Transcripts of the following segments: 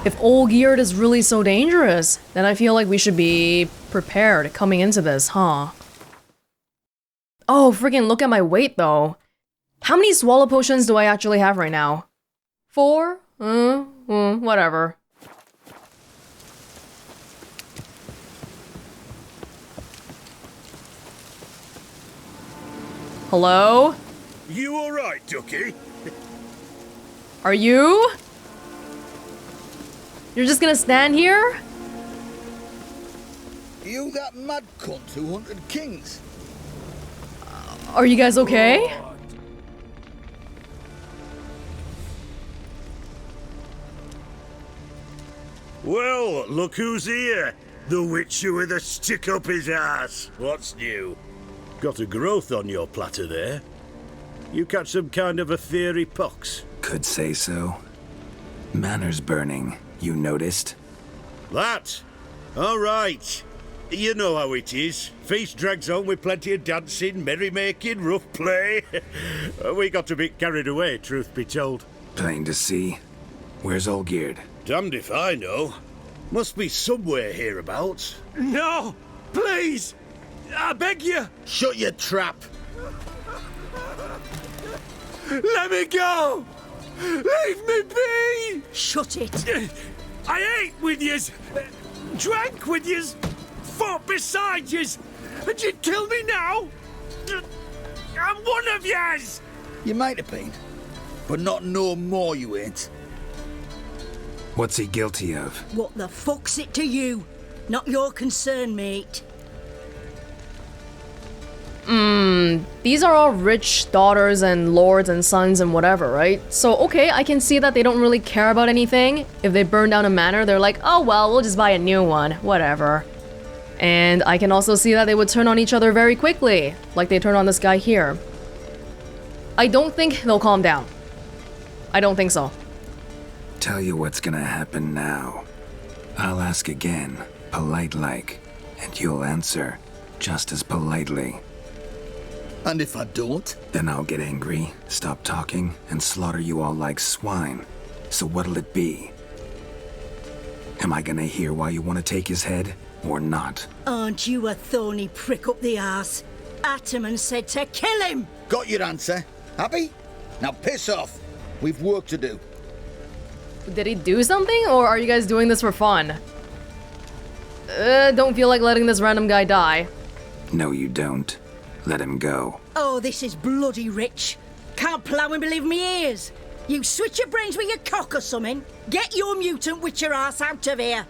If Olgierd is really so dangerous, then I feel like we should be prepared coming into this, huh? Oh, freaking look at my weight though. How many swallow potions do I actually have right now? 4? Whatever. Hello? You alright, Ducky? Are you? You're just gonna stand here? You that mad cunt who hunted kings? Are you guys okay? Well, look who's here. The witcher with a stick up his ass. What's new? Got a growth on your platter there. You catch some kind of a fiery pox? Could say so. Manor's burning, you noticed? That? All right. You know how it is. Feast drags on with plenty of dancing, merrymaking, rough play. We got a bit carried away, truth be told. Plain to see. Where's Olgierd? Damned if I know. Must be somewhere hereabouts. No! Please! I beg you! Shut your trap! Let me go! Leave me be! Shut it! I ate with yous, drank with yous, fought beside yous, and you'd kill me now? I'm one of yous! You might have been, but not no more you ain't. What's he guilty of? What the fuck's it to you? Not your concern, mate. These are all rich daughters and lords and sons and whatever, right? So, okay, I can see that they don't really care about anything. If they burn down a manor, they're like, oh well, we'll just buy a new one, whatever. And I can also see that they would turn on each other very quickly, like they turn on this guy here. I don't think they'll calm down. I don't think so. Tell you what's gonna happen now. I'll ask again, polite-like, and you'll answer just as politely. And if I don't? Then I'll get angry, stop talking, and slaughter you all like swine. So what'll it be? Am I gonna hear why you want to take his head, or not? Aren't you a thorny prick up the arse? Ataman said to kill him! Got your answer. Happy? Now piss off. We've work to do. Did he do something, or are you guys doing this for fun? Don't feel like letting this random guy die. No, you don't. Let him go. Oh, this is bloody rich. Can't plough and believe me ears. You switch your brains with your cock or something. Get your mutant witcher ass out of here.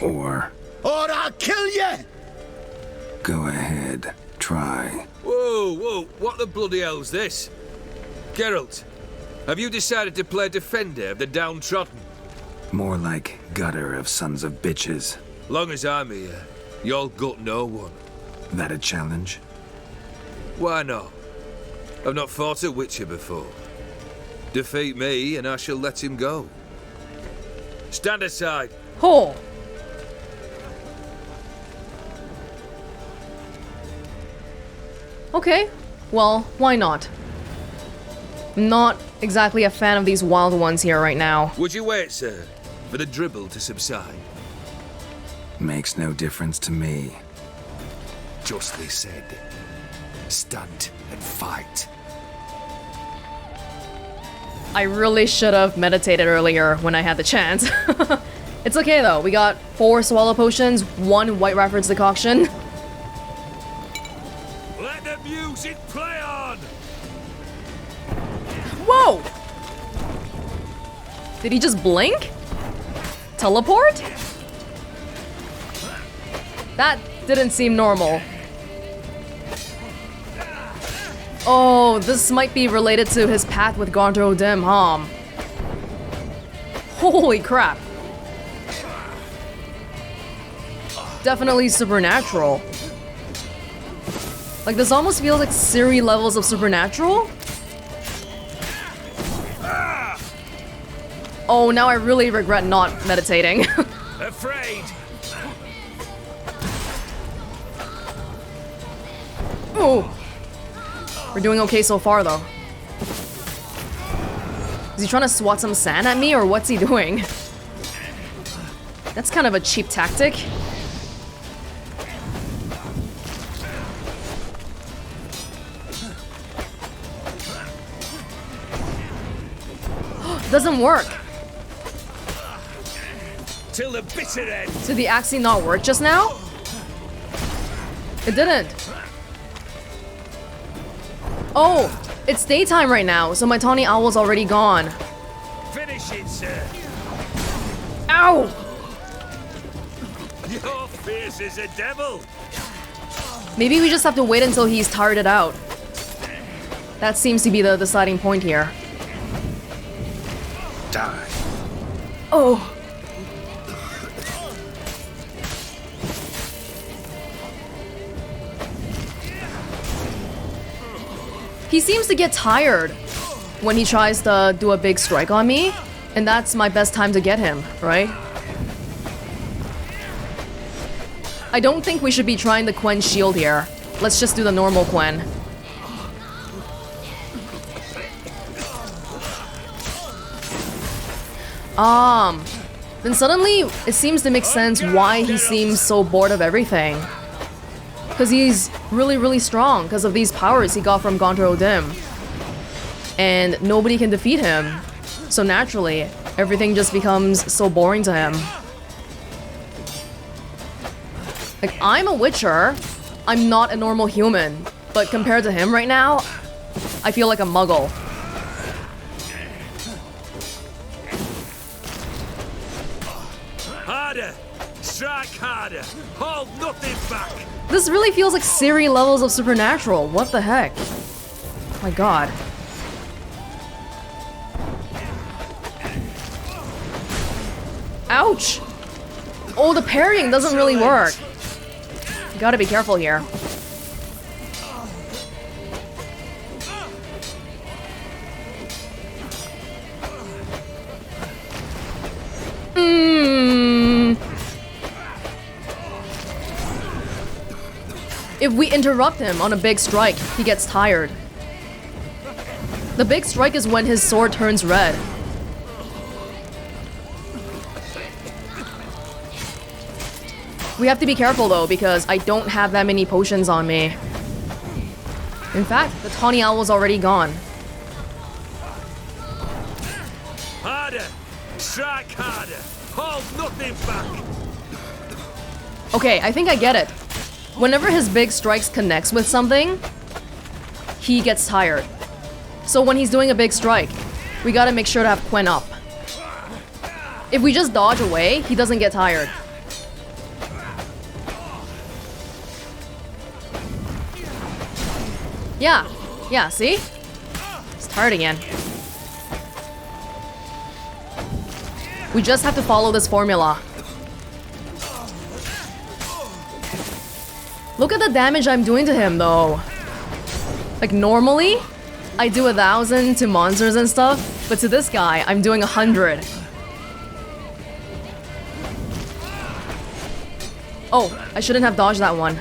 Or I'll kill you! go ahead, try. Whoa, what the bloody hell's this? Geralt, have you decided to play defender of the downtrodden? More like gutter of sons of bitches. Long as I'm here, you'll gut no one. That a challenge? Why not? I've not fought a witcher before. Defeat me and I shall let him go. Stand aside. Oh. Okay, well, why not? I'm not exactly a fan of these wild ones here right now. Would you wait, sir, for the dribble to subside? Makes no difference to me. Justly said. Stand and fight. I really should have meditated earlier when I had the chance. It's okay though, we got 4 swallow potions, 1 White Rafford's decoction. Let the music play on! Whoa! Did he just blink? Teleport? That didn't seem normal. Oh, this might be related to his path with Gaunter O'Dimm, huh? Holy crap. Definitely supernatural. Like, this almost feels like Siri levels of supernatural. Oh, now I really regret not meditating. Afraid. Ooh. We're doing okay so far, though. Is he trying to swat some sand at me, or what's he doing? That's kind of a cheap tactic. Doesn't work. Till the bitter end. Did the axe not work just now? It didn't. Oh, it's daytime right now, so my tawny owl's already gone. Finish it, sir. Ow! Your face is a devil. Maybe we just have to wait until he's tired it out. That seems to be the deciding point here. Die. Oh. He seems to get tired when he tries to do a big strike on me, and that's my best time to get him, right? I don't think we should be trying the Quen shield here. Let's just do the normal Quen. Then suddenly it seems to make sense why he seems so bored of everything. Because he's really strong because of these powers he got from Gaunter O'Dimm. And nobody can defeat him. So naturally, everything just becomes so boring to him. Like, I'm a witcher. I'm not a normal human. But compared to him right now, I feel like a muggle. Harder. Strike harder. Hold nothing back. This really feels like Siri levels of supernatural. What the heck? Oh my god. Ouch! Oh, the parrying doesn't really work. You gotta be careful here. If we interrupt him on a big strike, he gets tired. The big strike is when his sword turns red. We have to be careful though, because I don't have that many potions on me. In fact, the tawny owl's already gone. Harder. Strike harder. Hold nothing back. Okay, I think I get it. Whenever his big strikes connects with something, he gets tired. So when he's doing a big strike, we gotta make sure to have Quen up. If we just dodge away, he doesn't get tired. Yeah, see? He's tired again. We just have to follow this formula. Look at the damage I'm doing to him, though. Like, normally, I do 1,000 to monsters and stuff, but to this guy, I'm doing 100. Oh, I shouldn't have dodged that one.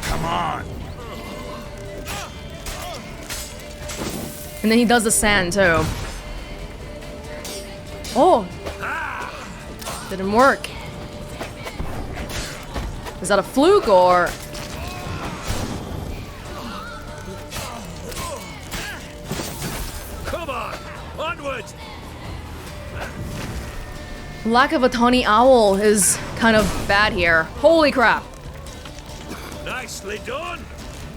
Come on. And then he does the sand, too. Oh! Didn't work. Is that a fluke or... Come on. Onward. Lack of a tawny owl is kind of bad here. Holy crap. Nicely done.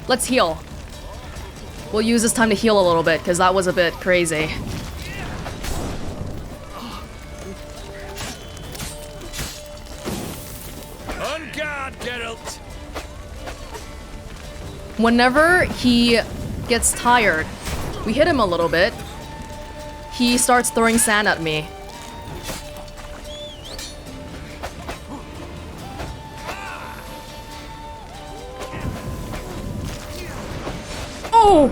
Let's heal. We'll use this time to heal a little bit, because that was a bit crazy. On guard, Geralt. Whenever he gets tired, we hit him a little bit, he starts throwing sand at me. Oh!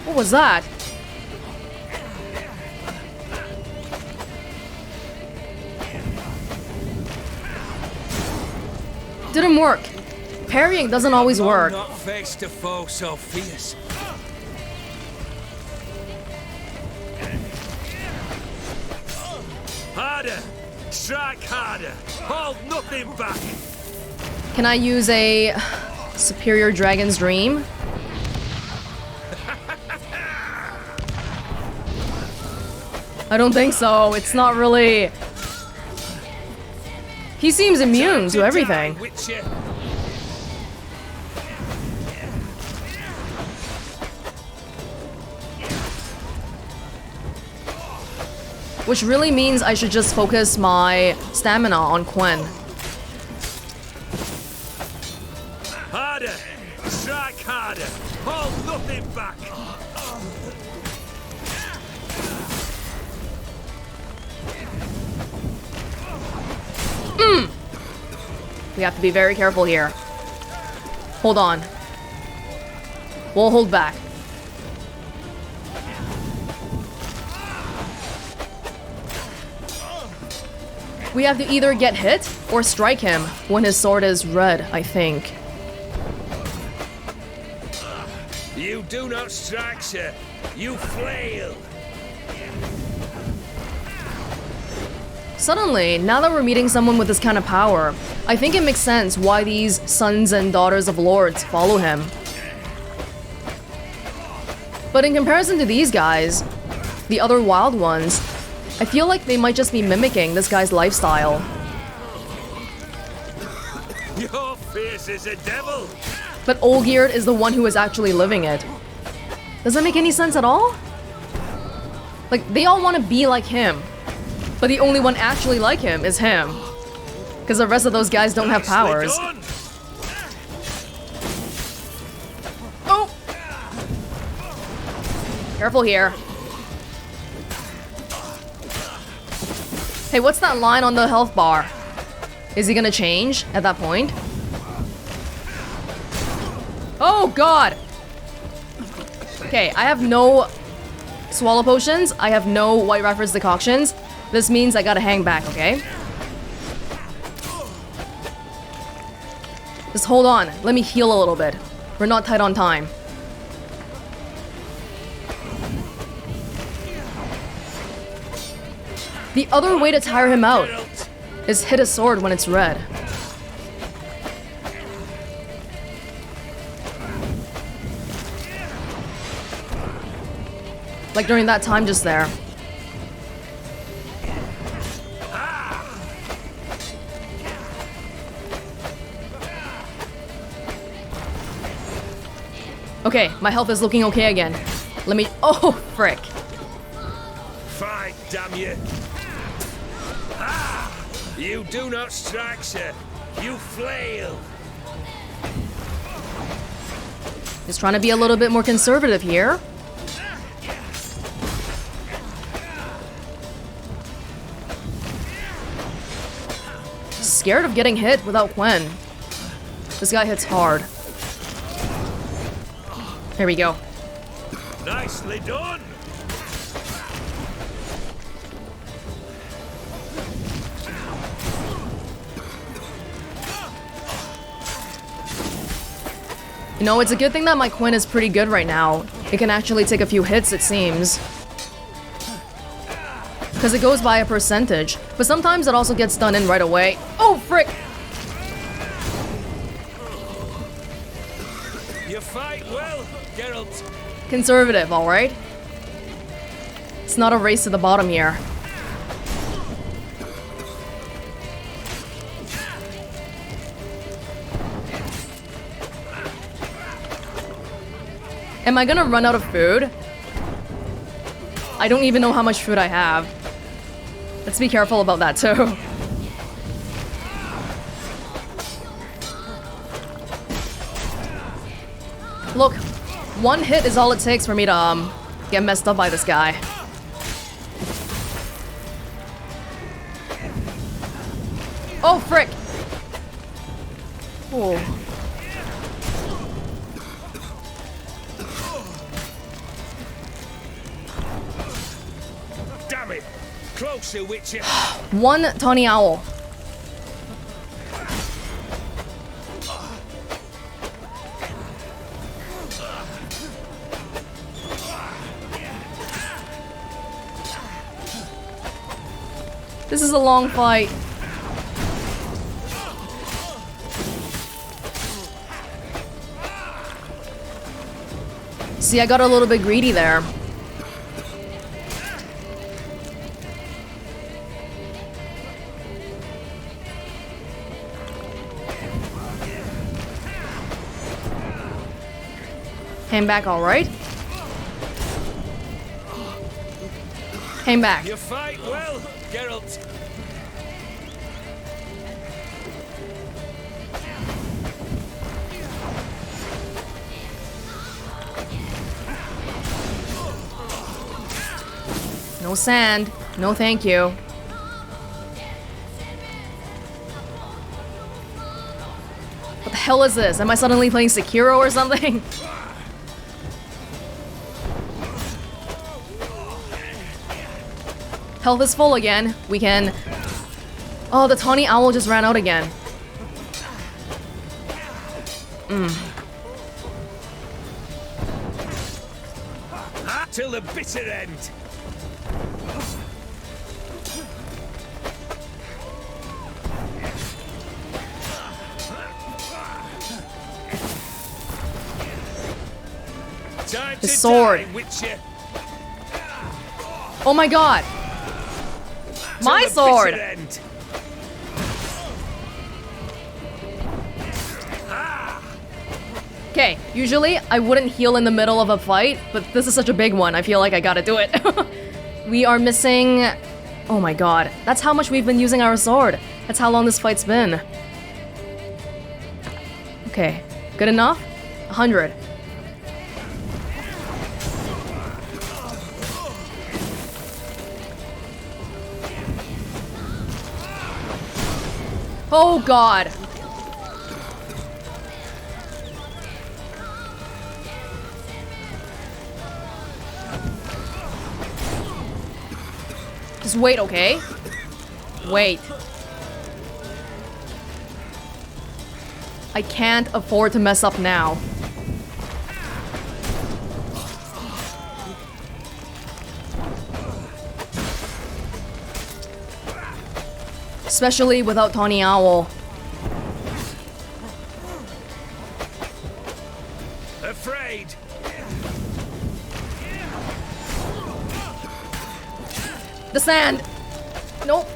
What was that? Didn't work. Parrying doesn't always work. Not face to foe so fierce. Harder! Strike harder! Hold nothing back! Can I use a superior dragon's dream? I don't think so. It's not really... He seems immune to everything. Which really means I should just focus my stamina on Quen. Harder! Strike harder! Hold nothing back! We have to be very careful here. Hold on. We'll hold back. We have to either get hit or strike him when his sword is red, I think. You do not strike, sir. You flail. Suddenly, now that we're meeting someone with this kind of power, I think it makes sense why these sons and daughters of lords follow him. But in comparison to these guys, the other wild ones, I feel like they might just be mimicking this guy's lifestyle. Your face is a devil. But Olgierd is the one who is actually living it. Does that make any sense at all? Like, they all want to be like him. But the only one actually like him is him. Because the rest of those guys don't have powers. Oh! Careful here. Hey, what's that line on the health bar? Is he gonna change at that point? Oh god! Okay, I have no swallow potions. I have no White Reference decoctions. This means I gotta hang back, okay? Just hold on. Let me heal a little bit. We're not tight on time. The other way to tire him out is hit a sword when it's red. Like during that time just there. Okay, my health is looking okay again. Let me... Oh, frick. Fight, damn you. Ah! You do not strike, sir. You flail. Just trying to be a little bit more conservative here. Scared of getting hit without Quen. This guy hits hard. Here we go. Nicely done. You know, it's a good thing that my Quen is pretty good right now. It can actually take a few hits, it seems. Because it goes by a percentage. But sometimes it also gets done in right away. Oh, frick! You fight well, Geralt. Conservative, alright? It's not a race to the bottom here. Am I gonna run out of food? I don't even know how much food I have. Let's be careful about that too. Look, one hit is all it takes for me to get messed up by this guy. Oh, frick! Oh. Damn it! Closer, Witcher. One tawny owl. This is a long fight. See, I got a little bit greedy there. Came back all right. Came back. You fight well, Geralt. No sand. No thank you. What the hell is this? Am I suddenly playing Sekiro or something? Health is full again. We can... Oh, the tawny owl just ran out again. Till the bitter end. Time His to sword. die, Witcher. Oh my god! Till My the sword! bitter end. Okay, usually I wouldn't heal in the middle of a fight, but this is such a big one, I feel like I gotta do it. We are missing... Oh my god, that's how much we've been using our sword. That's how long this fight's been. Okay, good enough? 100. Oh god! Just wait, okay? Wait. I can't afford to mess up now. Especially without Tawny Owl. Afraid. The sand! Nope.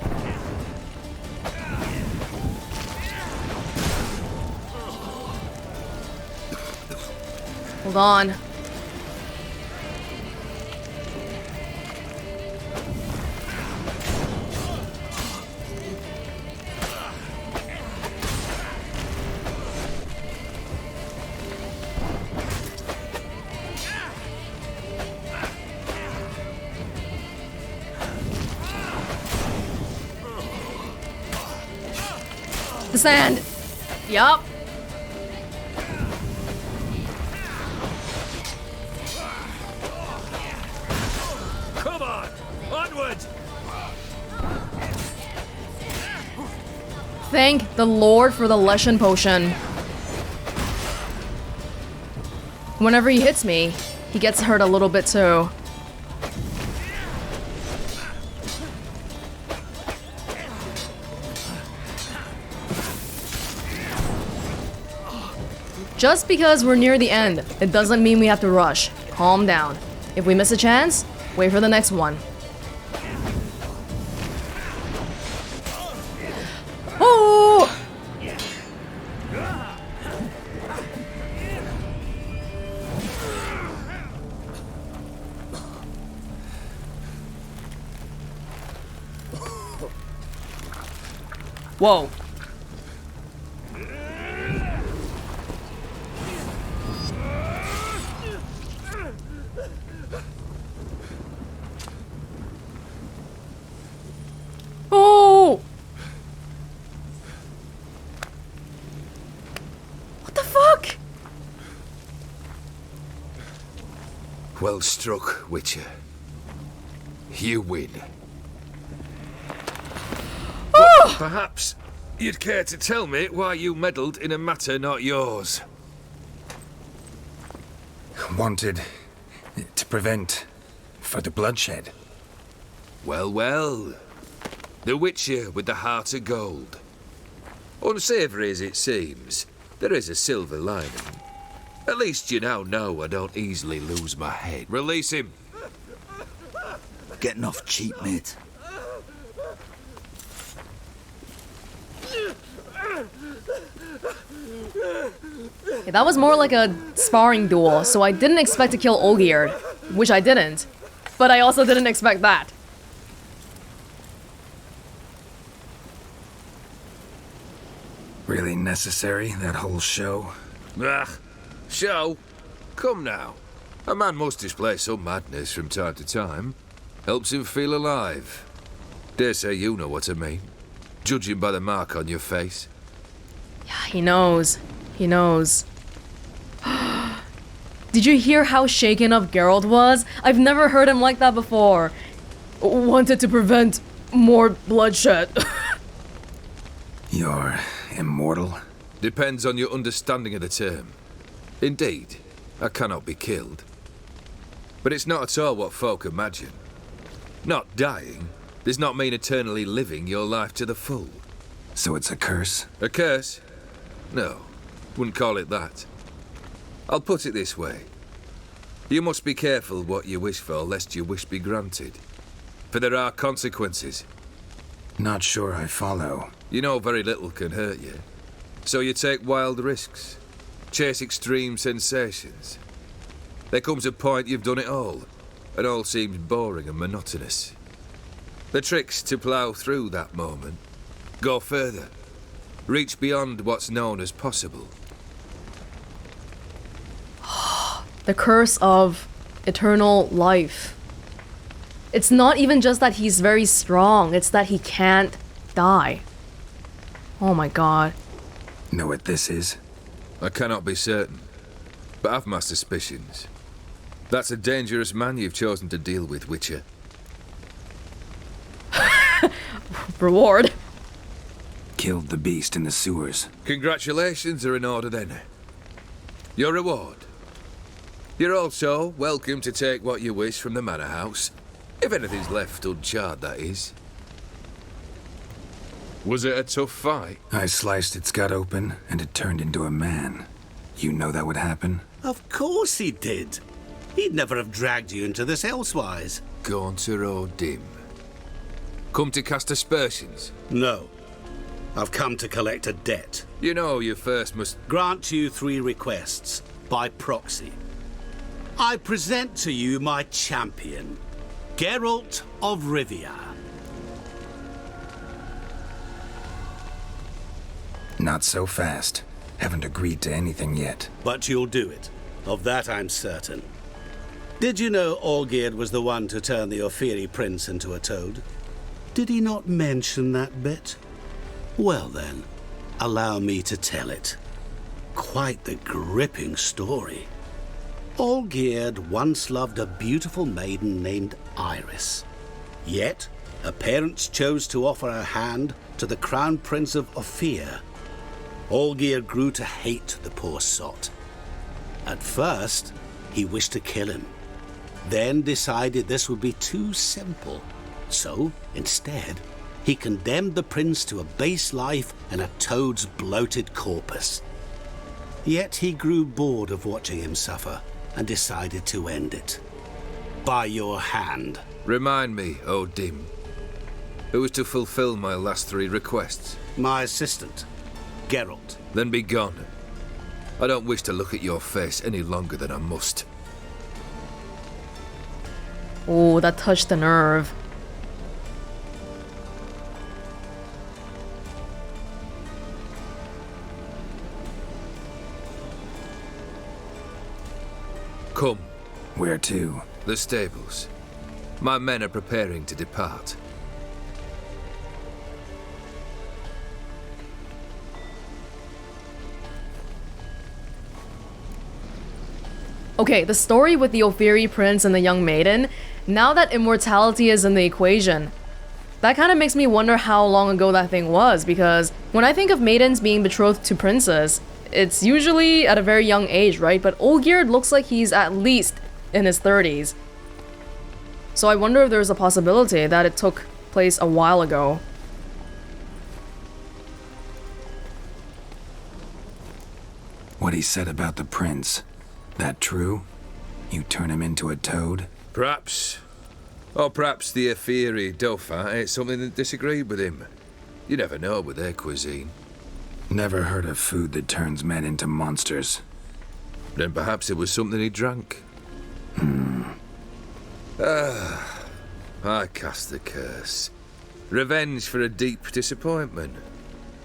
Hold on. The sand. Yup. Come on, onward. Thank the Lord for the Leshen potion. Whenever he hits me, he gets hurt a little bit too. Just because we're near the end, it doesn't mean we have to rush. Calm down. If we miss a chance, wait for the next one. Oh! Whoa. Oh! What the fuck? Well struck, Witcher. You win. Perhaps you'd care to tell me why you meddled in a matter not yours. Wanted to prevent further bloodshed. Well, well. The Witcher with the heart of gold. Unsavoury as it seems, there is a silver lining. At least you now know I don't easily lose my head. Release him. Getting off cheap, mate. Okay, that was more like a sparring duel, so I didn't expect to kill Olgierd, which I didn't. But I also didn't expect that. Really necessary, that whole show? Ah, show? Come now. A man must display some madness from time to time. Helps him feel alive. Dare say you know what I mean. Judging by the mark on your face. Yeah, he knows. He knows. Did you hear how shaken up Geralt was? I've never heard him like that before. Wanted to prevent more bloodshed. You're immortal? Depends on your understanding of the term. Indeed, I cannot be killed. But it's not at all what folk imagine. Not dying does not mean eternally living your life to the full. So it's a curse? A curse? No, wouldn't call it that. I'll put it this way. You must be careful what you wish for, lest your wish be granted. For there are consequences. Not sure I follow. You know very little can hurt you. So you take wild risks. Chase extreme sensations. There comes a point you've done it all, and all seems boring and monotonous. The trick's to plough through that moment. Go further. Reach beyond what's known as possible. The curse of eternal life. It's not even just that he's very strong, it's that he can't die. Oh my god. Know what this is? I cannot be certain, but I've my suspicions. That's a dangerous man you've chosen to deal with, Witcher. Reward. Killed the beast in the sewers. Congratulations are in order then. Your reward. You're also welcome to take what you wish from the manor house. If anything's left uncharred, that is. Was it a tough fight? I sliced its gut open, and it turned into a man. You know that would happen? Of course he did. He'd never have dragged you into this elsewise. Gaunter O'Dimm. Come to cast aspersions? No. I've come to collect a debt. You know you first must... Grant you 3 requests, by proxy. I present to you my champion, Geralt of Rivia. Not so fast. Haven't agreed to anything yet. But you'll do it. Of that I'm certain. Did you know Olgierd was the one to turn the Ofiri prince into a toad? Did he not mention that bit? Well then, allow me to tell it. Quite the gripping story. Olgierd once loved a beautiful maiden named Iris. Yet, her parents chose to offer her hand to the Crown Prince of Ophir. Olgierd grew to hate the poor sot. At first, he wished to kill him. Then decided this would be too simple. So, instead, he condemned the prince to a base life in a toad's bloated corpus. Yet he grew bored of watching him suffer and decided to end it. By your hand. Remind me, O'Dimm. Who is to fulfill my last 3 requests? My assistant, Geralt. Then be gone. I don't wish to look at your face any longer than I must. Oh, that touched the nerve. Come. Where to? The stables. My men are preparing to depart. Okay, the story with the Ofiri prince and the young maiden, now that immortality is in the equation, that kind of makes me wonder how long ago that thing was, because when I think of maidens being betrothed to princes, it's usually at a very young age, right? But Olgierd looks like he's at least in his 30s. So I wonder if there's a possibility that it took place a while ago. What he said about the prince, that true? You turn him into a toad? Perhaps. Or perhaps the Ephiri Dauphin ate something that disagreed with him. You never know with their cuisine. Never heard of food that turns men into monsters. Then perhaps it was something he drank. I cast the curse. Revenge for a deep disappointment.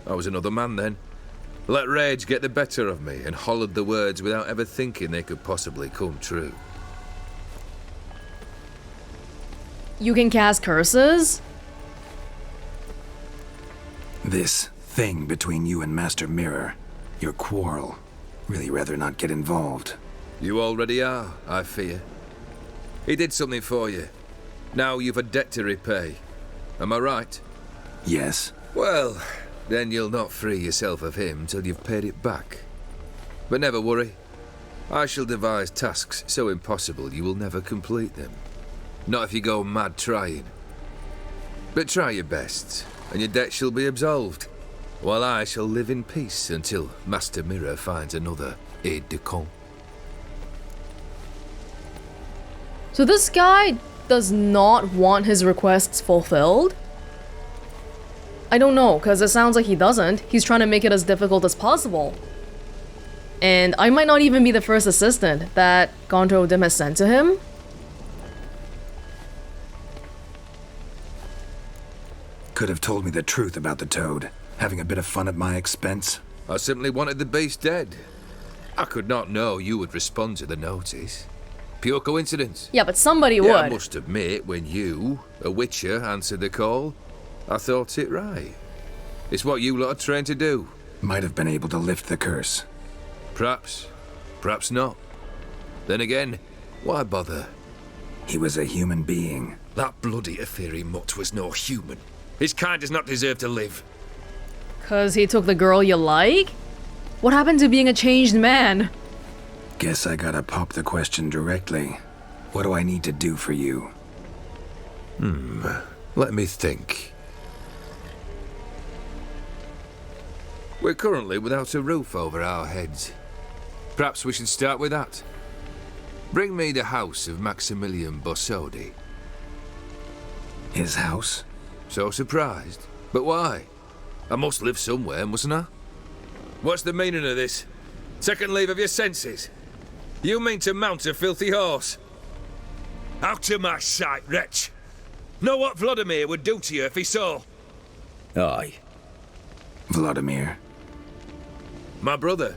I was another man then. Let rage get the better of me and hollered the words without ever thinking they could possibly come true. You can cast curses? This thing between you and Master Mirror, your quarrel, really rather not get involved. You already are, I fear. He did something for you. Now you've a debt to repay. Am I right? Yes. Well, then you'll not free yourself of him till you've paid it back. But never worry. I shall devise tasks so impossible you will never complete them. Not if you go mad trying. But try your best, and your debt shall be absolved, while I shall live in peace until Master Mirror finds another aide-de-camp. So this guy does not want his requests fulfilled? I don't know, because it sounds like he doesn't. He's trying to make it as difficult as possible. And I might not even be the first assistant that Gaunter O'Dimm has sent to him. Could have told me the truth about the toad, having a bit of fun at my expense. I simply wanted the beast dead. I could not know you would respond to the notice. Pure coincidence. Yeah, but somebody Yeah, would. I must admit, when you, a witcher, answered the call, I thought it right. It's what you lot are trained to do. Might have been able to lift the curse. Perhaps. Perhaps not. Then again, why bother? He was a human being. That bloody Ephiri mutt was no human. His kind does not deserve to live. 'Cause he took the girl you like? What happened to being a changed man? Guess I gotta pop the question directly. What do I need to do for you? Let me think. We're currently without a roof over our heads. Perhaps we should start with that. Bring me the house of Maximilian Bossodi. His house? So surprised? But why? I must live somewhere, mustn't I? What's the meaning of this? Second leave of your senses? You mean to mount a filthy horse? Out of my sight, wretch! Know what Vladimir would do to you if he saw? Aye. Vladimir. My brother.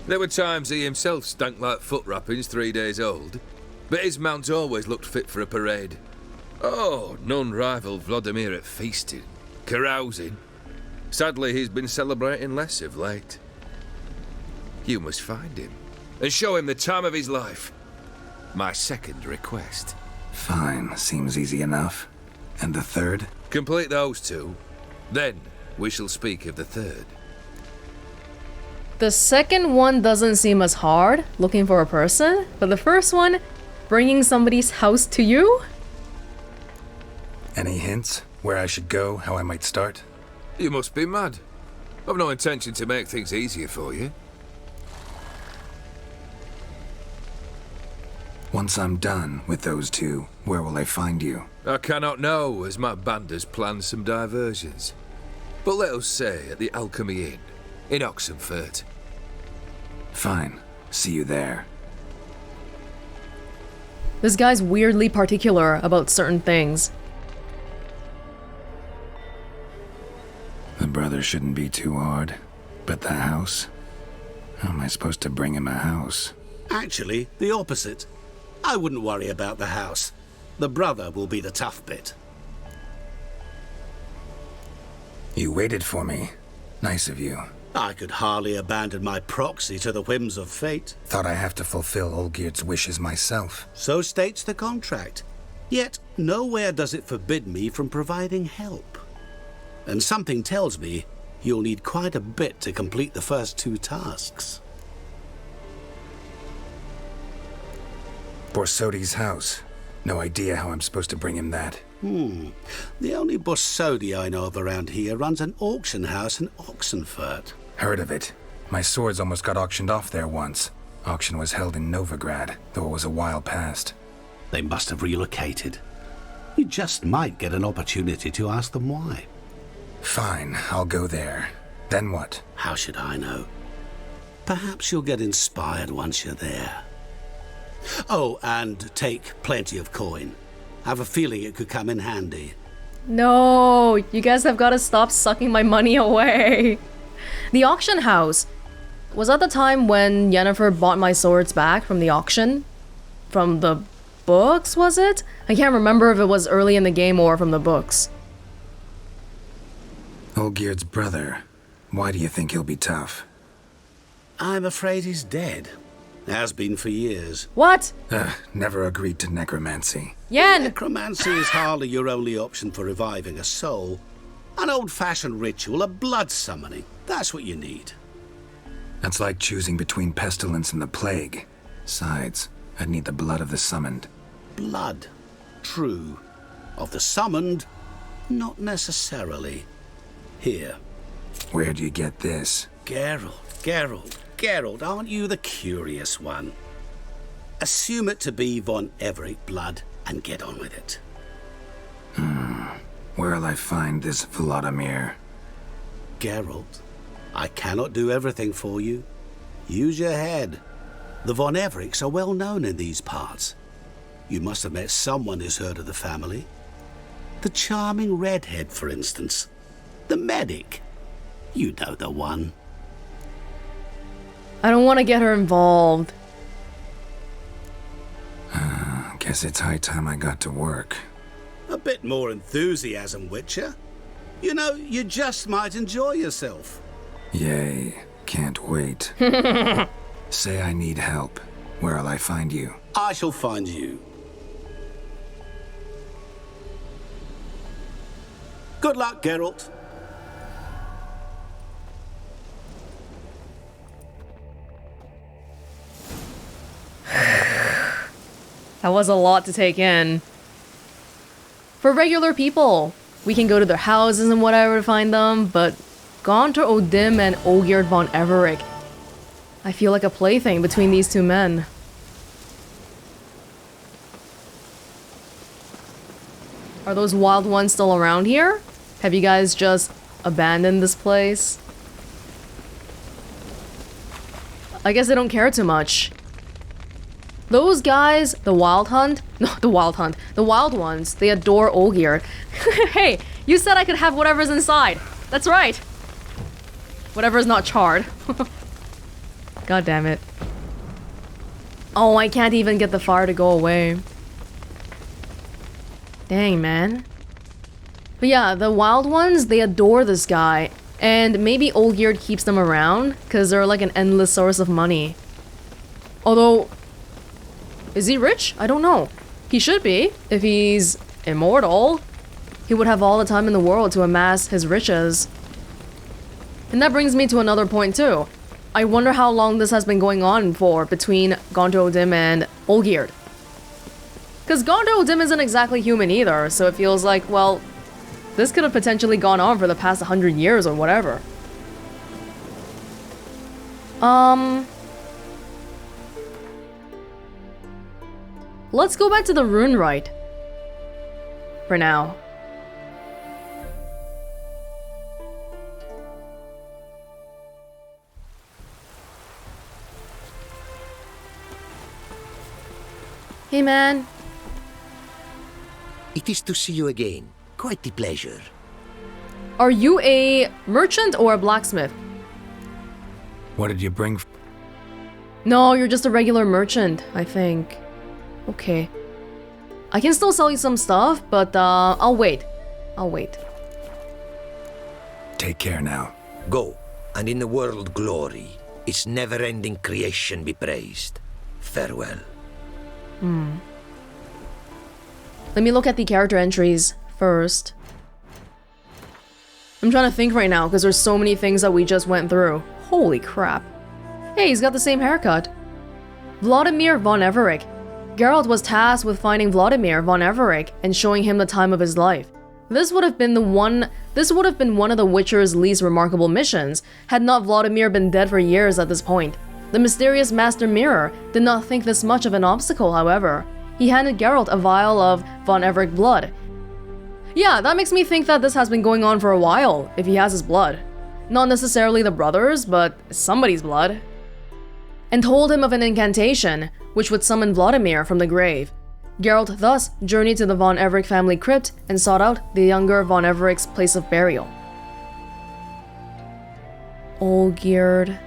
There were times he himself stank like foot wrappings 3 days old, but his mount always looked fit for a parade. Oh, none rivaled Vladimir at feasting, carousing. Sadly, he's been celebrating less of late. You must find him, and show him the time of his life. My second request. Fine, seems easy enough. And the third? Complete those two, then we shall speak of the third. The second one doesn't seem as hard, looking for a person, but the first one, bringing somebody's house to you? Any hints? Where I should go, how I might start? You must be mad. I've no intention to make things easier for you. Once I'm done with those two, where will I find you? I cannot know, as my band has planned some diversions. But let us say at the Alchemy Inn, in Oxenfurt. Fine. See you there. This guy's weirdly particular about certain things. The brother shouldn't be too hard. But the house? How am I supposed to bring him a house? Actually, the opposite. I wouldn't worry about the house. The brother will be the tough bit. You waited for me. Nice of you. I could hardly abandon my proxy to the whims of fate. Thought I have to fulfill Olgierd's wishes myself. So states the contract. Yet, nowhere does it forbid me from providing help. And something tells me you'll need quite a bit to complete the first two tasks. Borsodi's house. No idea how I'm supposed to bring him that. The only Bossodi I know of around here runs an auction house in Oxenfurt. Heard of it. My swords almost got auctioned off there once. Auction was held in Novigrad, though it was a while past. They must have relocated. You just might get an opportunity to ask them why. Fine, I'll go there. Then what? How should I know? Perhaps you'll get inspired once you're there. Oh, and take plenty of coin. I have a feeling it could come in handy. No, you guys have got to stop sucking my money away. The auction house. Was that the time when Yennefer bought my swords back from the auction? From the books, was it? I can't remember if it was early in the game or from the books. Olgierd's brother. Why do you think he'll be tough? I'm afraid he's dead. Has been for years. What? Never agreed to necromancy. Yen! Necromancy is hardly your only option for reviving a soul. An old-fashioned ritual of blood summoning. That's what you need. That's like choosing between pestilence and the plague. Besides, I'd need the blood of the summoned. Blood. True. Of the summoned, not necessarily. Here. Where'd you get this? Geralt, aren't you the curious one? Assume it to be von Everec blood and get on with it. Where'll I find this Vladimir? Geralt, I cannot do everything for you. Use your head. The von Everecs are well known in these parts. You must have met someone who's heard of the family. The charming redhead, for instance. The medic. You know the one. I don't want to get her involved. Guess it's high time I got to work. A bit more enthusiasm, Witcher. You know, you just might enjoy yourself. Yay, can't wait. Say I need help. Where'll I find you? I shall find you. Good luck, Geralt. That was a lot to take in. For regular people, we can go to their houses and whatever to find them, but Gaunter O'Dimm and Olgierd von Everec, I feel like a plaything between these two men. Are those wild ones still around here? Have you guys just abandoned this place? I guess they don't care too much. Those guys, the wild ones, they adore Olgierd. Hey, you said I could have whatever's inside. That's right. Whatever's not charred. God damn it. Oh, I can't even get the fire to go away. Dang, man. But yeah, the wild ones, they adore this guy. And maybe Olgierd keeps them around, because they're like an endless source of money. Although, is he rich? I don't know. He should be. If he's immortal, he would have all the time in the world to amass his riches. And that brings me to another point too. I wonder how long this has been going on for between Gaunter O'Dimm and Olgierd. Because Gaunter O'Dimm isn't exactly human either, so it feels like, well, this could have potentially gone on for the past 100 years or whatever. Let's go back to the runewright. For now. Hey man. It is to see you again. Quite the pleasure. Are you a merchant or a blacksmith? What did you bring? No, you're just a regular merchant, I think. Okay. I can still sell you some stuff, but I'll wait. Take care now. Go, and in the world glory, its never-ending creation be praised. Farewell. Let me look at the character entries first. I'm trying to think right now, because there's so many things that we just went through. Holy crap. Hey, he's got the same haircut. Vladimir von Everec. Geralt was tasked with finding Vladimir von Everec and showing him the time of his life. This would have been one of the Witcher's least remarkable missions, had not Vladimir been dead for years at this point. The mysterious Master Mirror did not think this much of an obstacle, however. He handed Geralt a vial of von Everec blood. Yeah, that makes me think that this has been going on for a while, if he has his blood. Not necessarily the brothers, but somebody's blood. And told him of an incantation, which would summon Vladimir from the grave. Geralt thus journeyed to the von Everec family crypt and sought out the younger von Everec's place of burial. Olgierd.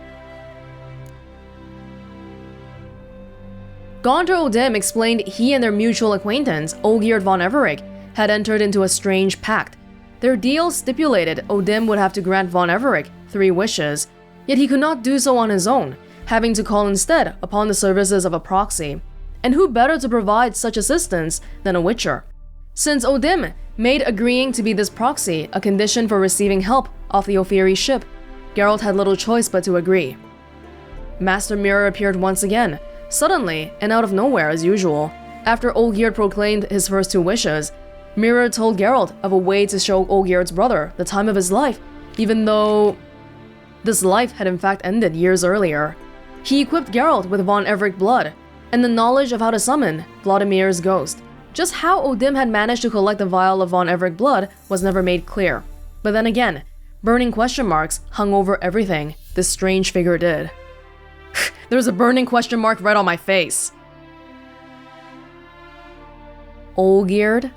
Gaunter O'Dimm explained he and their mutual acquaintance, Olgierd von Everec, had entered into a strange pact. Their deal stipulated O'Dimm would have to grant von Everec 3 wishes, yet he could not do so on his own, having to call instead upon the services of a proxy. And who better to provide such assistance than a Witcher? Since O'Dimm made agreeing to be this proxy a condition for receiving help off the Ophiri ship, Geralt had little choice but to agree. Master Mirror appeared once again, suddenly and out of nowhere as usual. After Olgierd proclaimed his first 2 wishes, Mirror told Geralt of a way to show Olgierd's brother the time of his life, even though this life had in fact ended years earlier. He equipped Geralt with von Everec blood, and the knowledge of how to summon Vladimir's ghost. Just how O'Dimm had managed to collect the vial of von Everec blood was never made clear. But then again, burning question marks hung over everything this strange figure did. There's a burning question mark right on my face. Olgierd?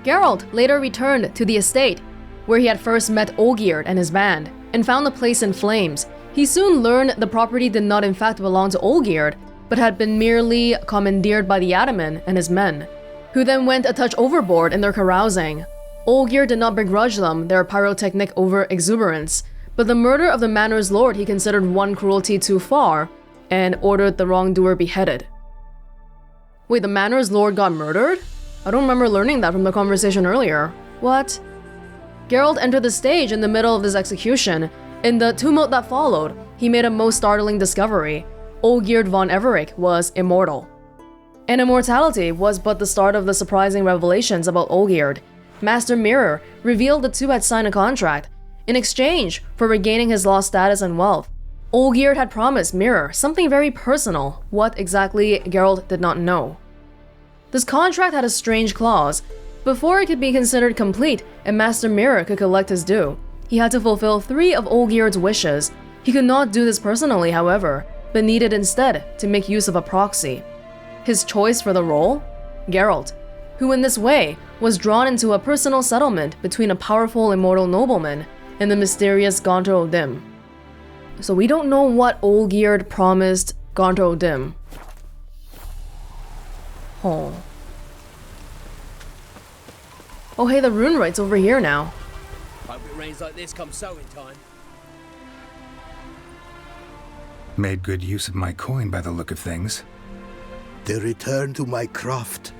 Geralt later returned to the estate, where he had first met Olgierd and his band, and found the place in flames. He soon learned the property did not in fact belong to Olgierd, but had been merely commandeered by the Ataman and his men, who then went a touch overboard in their carousing. Olgierd did not begrudge them their pyrotechnic over-exuberance, but the murder of the manor's lord he considered one cruelty too far, and ordered the wrongdoer beheaded. Wait, the manor's lord got murdered? I don't remember learning that from the conversation earlier. What? Geralt entered the stage in the middle of this execution. In the tumult that followed, he made a most startling discovery. Olgierd von Everec was immortal. And immortality was but the start of the surprising revelations about Olgierd. Master Mirror revealed the two had signed a contract. In exchange for regaining his lost status and wealth, Olgierd had promised Mirror something very personal. What exactly, Geralt did not know. This contract had a strange clause. Before it could be considered complete and Master Mirror could collect his due, he had to fulfill 3 of Olgierd's wishes. He could not do this personally, however, but needed instead to make use of a proxy. His choice for the role? Geralt, who in this way was drawn into a personal settlement between a powerful immortal nobleman and the mysterious Gaunter O'Dimm. So we don't know what Olgierd promised Gaunter O'Dimm. Oh. Oh hey, the runewright's over here now. Hope it rains like this come sowing time. Made good use of my coin by the look of things. The return to my craft.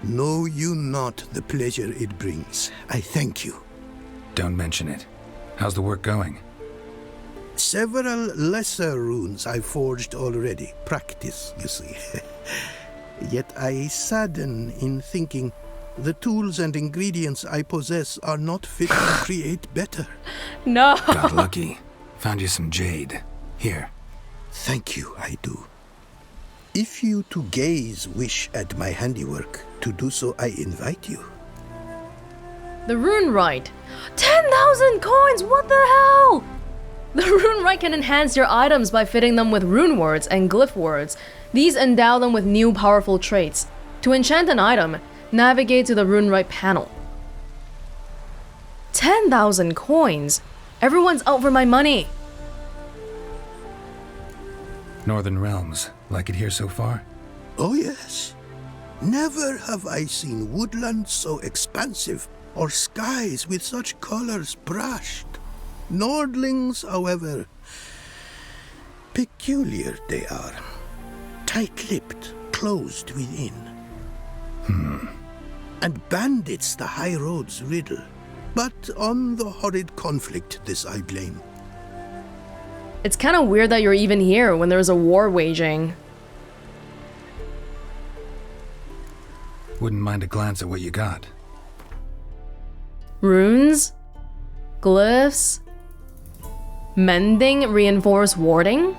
Know you not the pleasure it brings. I thank you. Don't mention it. How's the work going? Several lesser runes I've forged already. Practice, you see. Yet I sadden in thinking the tools and ingredients I possess are not fit to create better. No. Got lucky. Found you some jade. Here. Thank you, I do. If you to gaze wish at my handiwork, to do so I invite you. The runewright. 10,000 coins, what the hell? The runewright can enhance your items by fitting them with rune words and glyph words. These endow them with new powerful traits. To enchant an item, navigate to the runewright panel. 10,000 coins? Everyone's out for my money. Northern Realms. Like it here so far? Oh yes. Never have I seen woodlands so expansive, or skies with such colors brushed. Nordlings, however, peculiar they are. Tight-lipped, closed within. And bandits the high road's riddle. But on the horrid conflict this I blame. It's kind of weird that you're even here when there's a war waging. Wouldn't mind a glance at what you got. Runes? Glyphs? Mending, reinforce warding?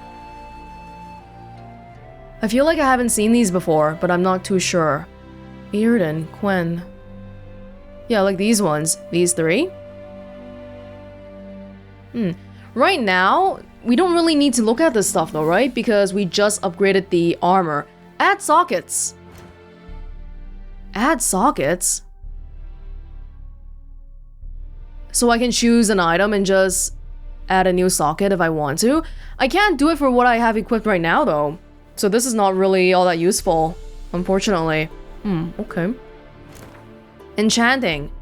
I feel like I haven't seen these before, but I'm not too sure. Earden, Quen. Yeah, like these ones. These three? Right now, we don't really need to look at this stuff though, right? Because we just upgraded the armor. Add sockets! Add sockets? So I can choose an item and just add a new socket if I want to. I can't do it for what I have equipped right now though. So this is not really all that useful, unfortunately. Okay. Enchanting.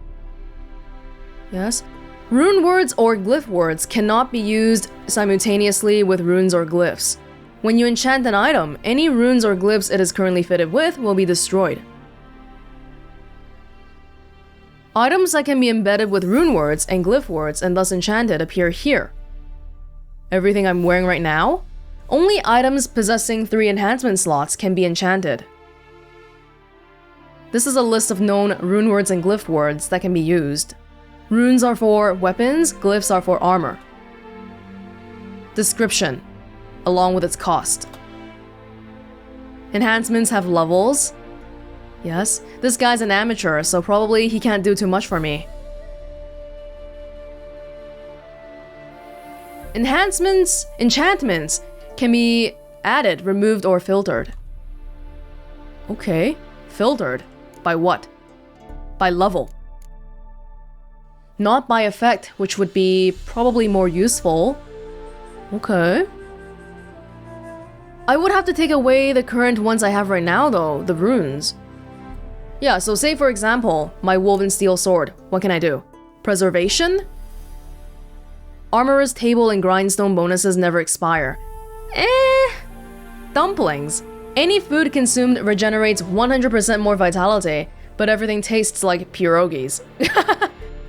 Yes. Rune words or glyph words cannot be used simultaneously with runes or glyphs. When you enchant an item, any runes or glyphs it is currently fitted with will be destroyed. Items that can be embedded with rune words and glyph words and thus enchanted appear here. Everything I'm wearing right now? Only items possessing 3 enhancement slots can be enchanted. This is a list of known rune words and glyph words that can be used. Runes are for weapons, glyphs are for armor. Description, along with its cost. Enhancements have levels. Yes, this guy's an amateur, so probably he can't do too much for me. Enhancements, enchantments can be added, removed, or filtered. Okay, filtered. By what? By level. Not by effect, which would be probably more useful. Okay. I would have to take away the current ones I have right now though, the runes. Yeah, so say for example, my woven steel sword. What can I do? Preservation? Armorer's table and grindstone bonuses never expire. Dumplings. Any food consumed regenerates 100% more vitality, but everything tastes like pierogies.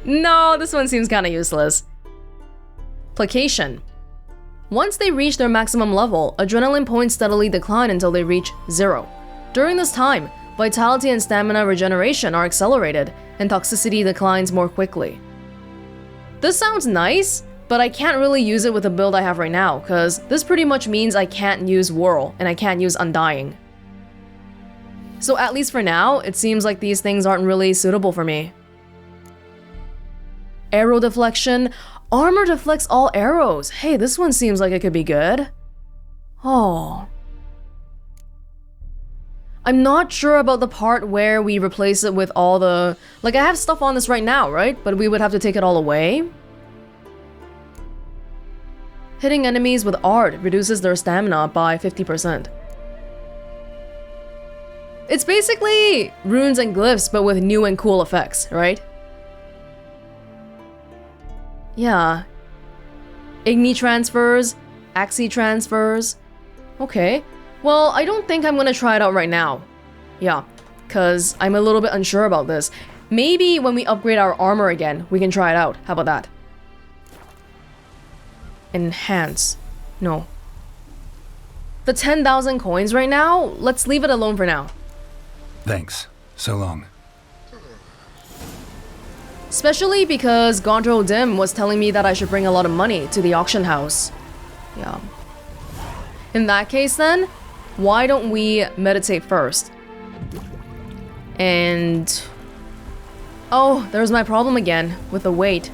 No, this one seems kinda useless. Placation. Once they reach their maximum level, adrenaline points steadily decline until they reach 0. During this time, vitality and stamina regeneration are accelerated, and toxicity declines more quickly. This sounds nice, but I can't really use it with the build I have right now, cause this pretty much means I can't use Whirl, and I can't use Undying. So at least for now, it seems like these things aren't really suitable for me. Arrow deflection. Armor deflects all arrows. Hey, this one seems like it could be good. Oh. I'm not sure about the part where we replace it with all the... Like, I have stuff on this right now, right? But we would have to take it all away. Hitting enemies with art reduces their stamina by 50%. It's basically runes and glyphs, but with new and cool effects, right? Yeah. Igni transfers, Axii transfers. Okay. Well, I don't think I'm gonna try it out right now. Yeah, cause I'm a little bit unsure about this. Maybe when we upgrade our armor again, we can try it out. How about that? Enhance. No. The 10,000 coins right now, let's leave it alone for now. Thanks. So long. Especially because Gaunter O'Dimm was telling me that I should bring a lot of money to the auction house. Yeah. In that case then, why don't we meditate first? And... Oh, there's my problem again, with the weight.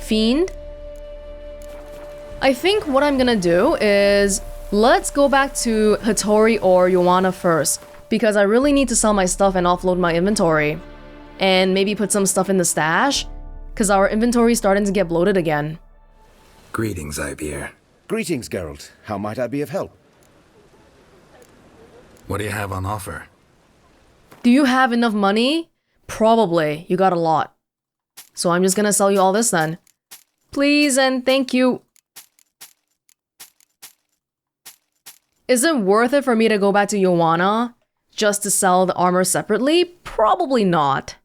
Fiend? I think what I'm gonna do is... Let's go back to Hattori or Joanna first, because I really need to sell my stuff and offload my inventory. And maybe put some stuff in the stash, because our inventory's starting to get bloated again. Greetings, Ibeer. Greetings, Geralt. How might I be of help? What do you have on offer? Do you have enough money? Probably. You got a lot. So I'm just gonna sell you all this then. Please and thank you. Is it worth it for me to go back to Joanna just to sell the armor separately? Probably not.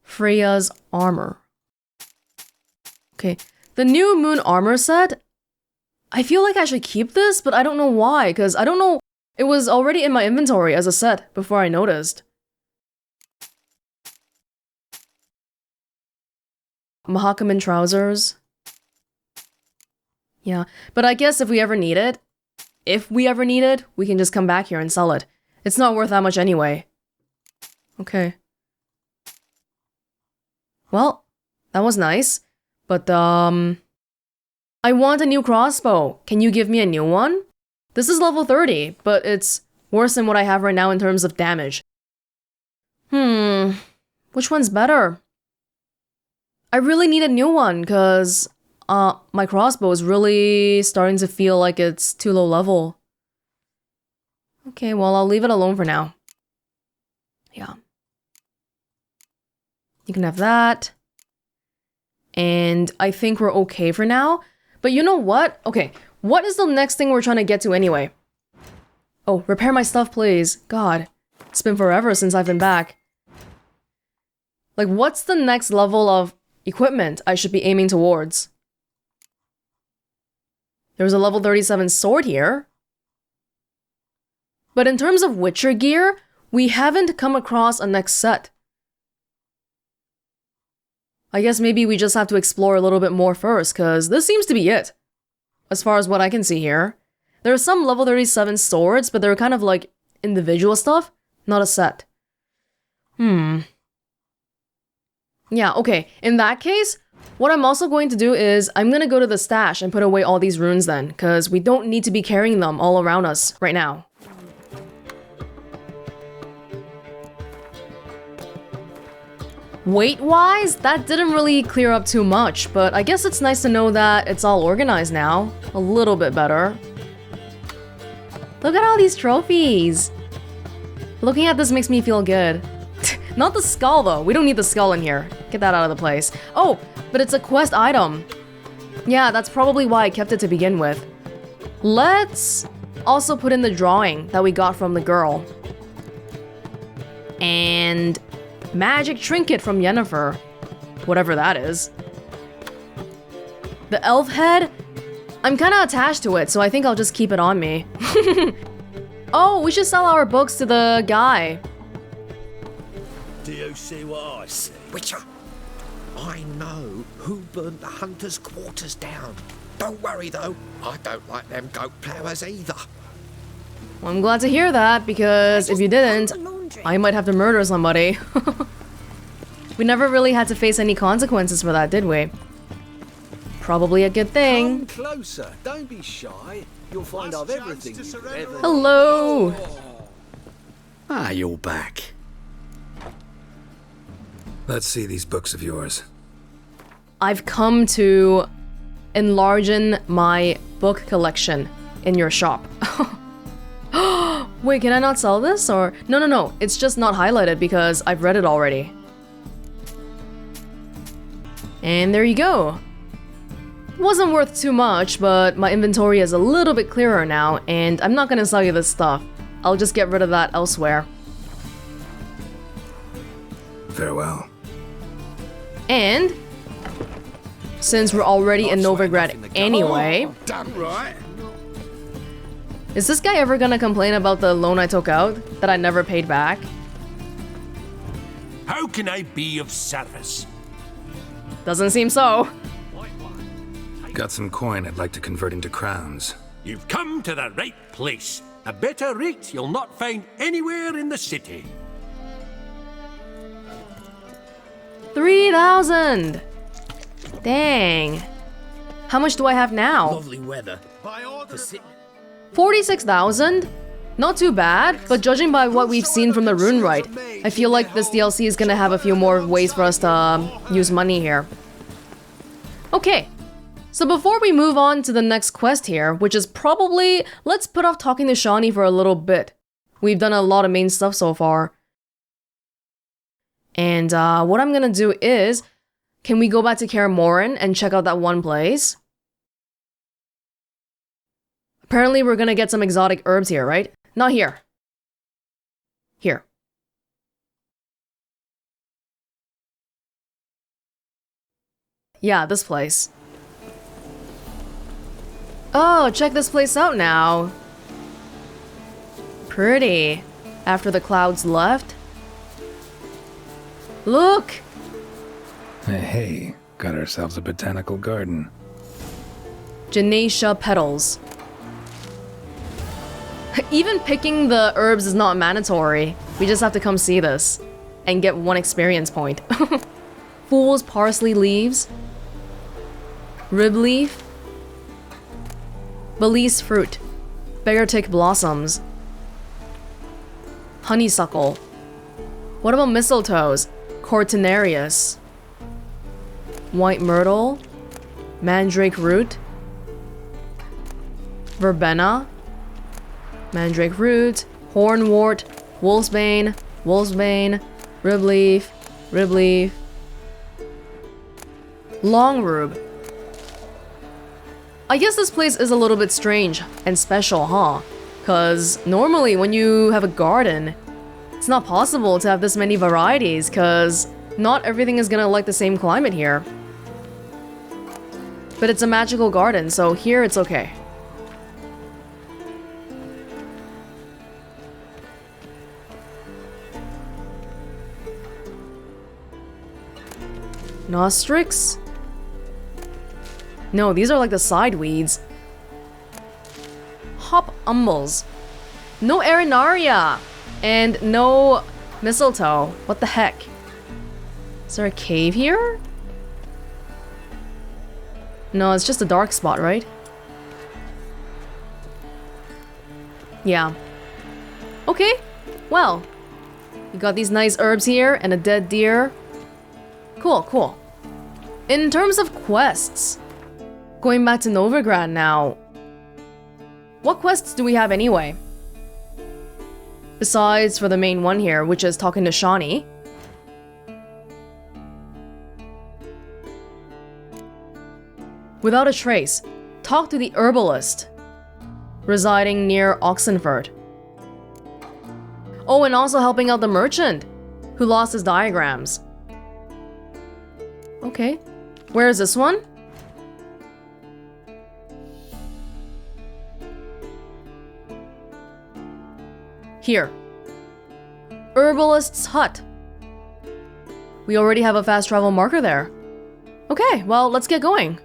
Freya's armor. Okay, the new moon armor set. I feel like I should keep this, but I don't know why, because I don't know. It was already in my inventory as a set before I noticed. Mahakaman trousers. Yeah, but I guess if we ever need it, we can just come back here and sell it. It's not worth that much anyway. Okay. Well, that was nice. But, I want a new crossbow. Can you give me a new one? This is level 30, but it's worse than what I have right now in terms of damage. Which one's better? I really need a new one, because my crossbow is really starting to feel like it's too low level. Okay, well, I'll leave it alone for now. Yeah. You can have that. And I think we're okay for now. But you know what? Okay, what is the next thing we're trying to get to anyway? Oh, repair my stuff, please. God, it's been forever since I've been back. Like, what's the next level of equipment I should be aiming towards? There's a level 37 sword here. But in terms of Witcher gear, we haven't come across a next set. I guess maybe we just have to explore a little bit more first, because this seems to be it. As far as what I can see here. There are some level 37 swords, but they're kind of like individual stuff, not a set. Yeah, okay. In that case, what I'm also going to do is I'm going to go to the stash and put away all these runes then, because we don't need to be carrying them all around us right now. Weight-wise, that didn't really clear up too much, but I guess it's nice to know that it's all organized now. A little bit better. Look at all these trophies! Looking at this makes me feel good. Not the skull though, we don't need the skull in here. Get that out of the place. Oh, but it's a quest item. Yeah, that's probably why I kept it to begin with. Let's also put in the drawing that we got from the girl. And magic trinket from Yennefer. Whatever that is. The elf head? I'm kinda attached to it, so I think I'll just keep it on me. Oh, we should sell our books to the guy. Do you see what I see? Witcher, I know who burnt the hunters' quarters down. Don't worry though, I don't like them goat ploughers either. Well, I'm glad to hear that, because if you didn't, I might have to murder somebody. We never really had to face any consequences for that, did we? Probably a good thing. Come closer, don't be shy. You'll find I've everything you could ever... Hello! Ah, you're back. Let's see these books of yours. I've come to enlargen my book collection in your shop. Wait, can I not sell this? Or no, it's just not highlighted because I've read it already. And there you go. Wasn't worth too much, but my inventory is a little bit clearer now, and I'm not gonna sell you this stuff. I'll just get rid of that elsewhere. Farewell. And since we're already in Novigrad anyway, Damn right. is this guy ever gonna complain about the loan I took out that I never paid back? How can I be of service? Doesn't seem so. Got some coin I'd like to convert into crowns. You've come to the right place. A better rate you'll not find anywhere in the city. 3,000! Dang. How much do I have now? Lovely weather. 46,000? Not too bad, but judging by what we've seen from the runewright, I feel like this DLC is gonna have a few more ways for us to use money here. Okay, so before we move on to the next quest here, which is probably, let's put off talking to Shawnee for a little bit. We've done a lot of main stuff so far. And what I'm gonna do is, can we go back to Kaer Morhen and check out that one place? Apparently we're gonna get some exotic herbs here, right? Not here. Here. Yeah, this place. Oh, check this place out now. Pretty. After the clouds left. Look! Hey, got ourselves a botanical garden. Genacia petals. Even picking the herbs is not mandatory. We just have to come see this and get 1 experience point. Fool's parsley leaves. Rib leaf. Belize fruit. Beggartick blossoms. Honeysuckle. What about mistletoes? Cortinarius. White myrtle. Mandrake root. Verbena. Mandrake root. Hornwort. Wolfsbane. Wolfsbane. Rib leaf. Rib leaf. Long rube. I guess this place is a little bit strange and special, huh? Cause normally when you have a garden, it's not possible to have this many varieties, cause not everything is gonna like the same climate here. But it's a magical garden, so here it's okay. Nostrix? No, these are like the side weeds. Hop umbels. No arenaria! And no mistletoe. What the heck? Is there a cave here? No, it's just a dark spot, right? Yeah. Okay, well. We got these nice herbs here and a dead deer. Cool, cool. In terms of quests, going back to Novigrad now. What quests do we have anyway? Besides for the main one here, which is talking to Shawnee. Without a trace, talk to the herbalist residing near Oxenford. Oh, and also helping out the merchant who lost his diagrams. Okay, where is this one? Here. Herbalist's hut. We already have a fast travel marker there. Okay, well, let's get going.